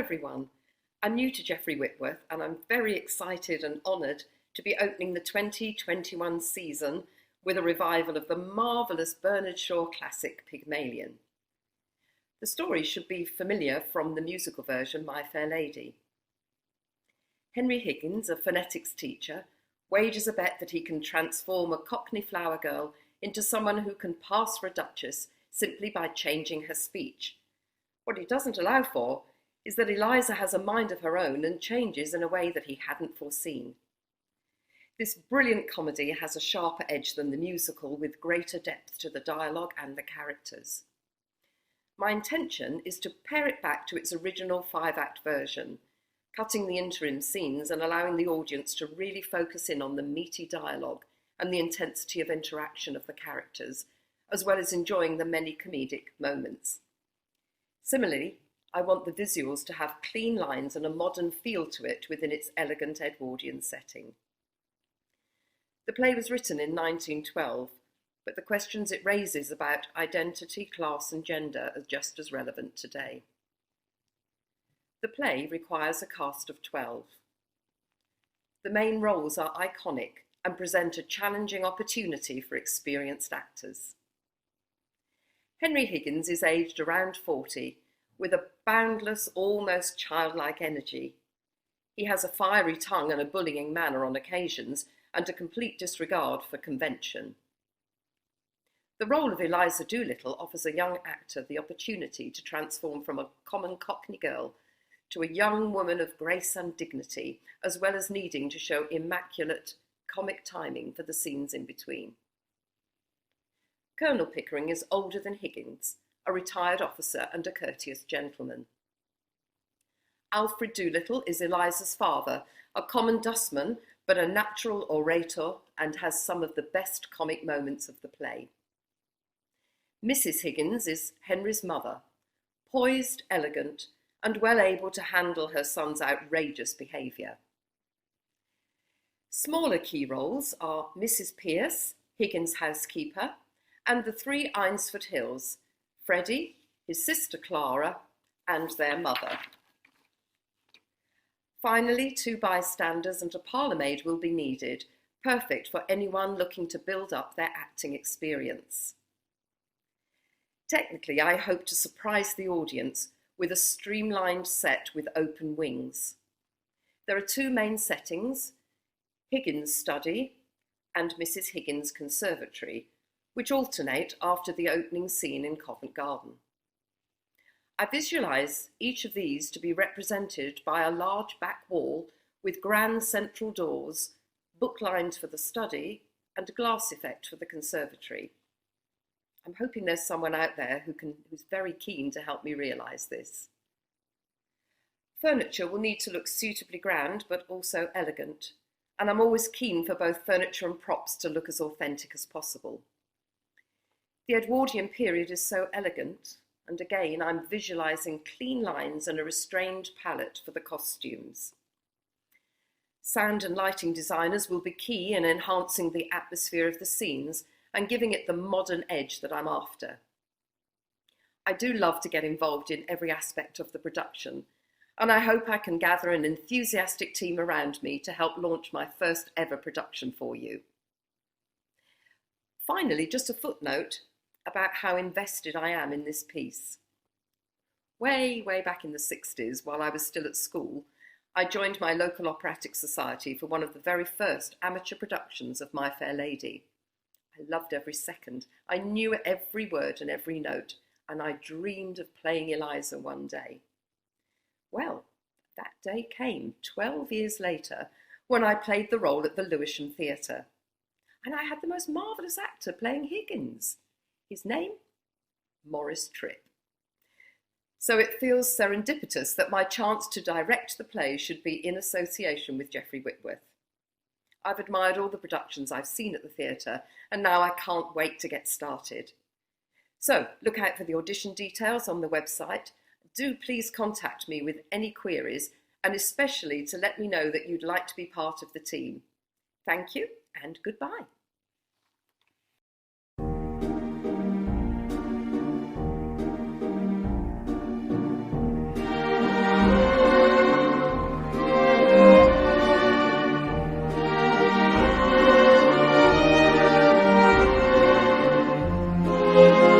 everyone. I'm new to Geoffrey Whitworth and I'm very excited and honoured to be opening the 2021 season with a revival of the marvellous Bernard Shaw classic Pygmalion. The story should be familiar from the musical version My Fair Lady. Henry Higgins, a phonetics teacher, wagers a bet that he can transform a Cockney flower girl into someone who can pass for a duchess simply by changing her speech. What he doesn't allow for is that Eliza has a mind of her own and changes in a way that he hadn't foreseen. This brilliant comedy has a sharper edge than the musical, with greater depth to the dialogue and the characters. My intention is to pare it back to its original 5-act version, cutting the interim scenes and allowing the audience to really focus in on the meaty dialogue and the intensity of interaction of the characters, as well as enjoying the many comedic moments. Similarly, I want the visuals to have clean lines and a modern feel to it within its elegant Edwardian setting. The play was written in 1912, but the questions it raises about identity, class and gender are just as relevant today. The play requires a cast of 12. The main roles are iconic and present a challenging opportunity for experienced actors. Henry Higgins is aged around 40, with a boundless, almost childlike energy. He has a fiery tongue and a bullying manner on occasions, and a complete disregard for convention. The role of Eliza Doolittle offers a young actor the opportunity to transform from a common Cockney girl to a young woman of grace and dignity, as well as needing to show immaculate comic timing for the scenes in between. Colonel Pickering is older than Higgins, a retired officer and a courteous gentleman. Alfred Doolittle is Eliza's father, a common dustman, but a natural orator and has some of the best comic moments of the play. Mrs. Higgins is Henry's mother, poised, elegant, and well able to handle her son's outrageous behaviour. Smaller key roles are Mrs. Pierce, Higgins' housekeeper, and the 3 Eynsford Hills, Freddie, his sister Clara, and their mother. Finally, 2 bystanders and a parlourmaid will be needed, perfect for anyone looking to build up their acting experience. Technically, I hope to surprise the audience with a streamlined set with open wings. There are 2 main settings, Higgins' study and Mrs. Higgins' conservatory, which alternate after the opening scene in Covent Garden. I visualise each of these to be represented by a large back wall with grand central doors, book lines for the study, and a glass effect for the conservatory. I'm hoping there's someone out there who's very keen to help me realise this. Furniture will need to look suitably grand but also elegant, and I'm always keen for both furniture and props to look as authentic as possible. The Edwardian period is so elegant, and again I'm visualising clean lines and a restrained palette for the costumes. Sound and lighting designers will be key in enhancing the atmosphere of the scenes and giving it the modern edge that I'm after. I do love to get involved in every aspect of the production, and I hope I can gather an enthusiastic team around me to help launch my first ever production for you. Finally, just a footnote about how invested I am in this piece. Way back in the 60s, while I was still at school, I joined my local operatic society for one of the very first amateur productions of My Fair Lady. I loved every second. I knew every word and every note, and I dreamed of playing Eliza one day. Well, that day came 12 years later when I played the role at the Lewisham Theatre. And I had the most marvellous actor playing Higgins. His name? Maurice Tripp. So it feels serendipitous that my chance to direct the play should be in association with Geoffrey Whitworth. I've admired all the productions I've seen at the theatre, and now I can't wait to get started. So look out for the audition details on the website. Do please contact me with any queries, and especially to let me know that you'd like to be part of the team. Thank you and goodbye. you.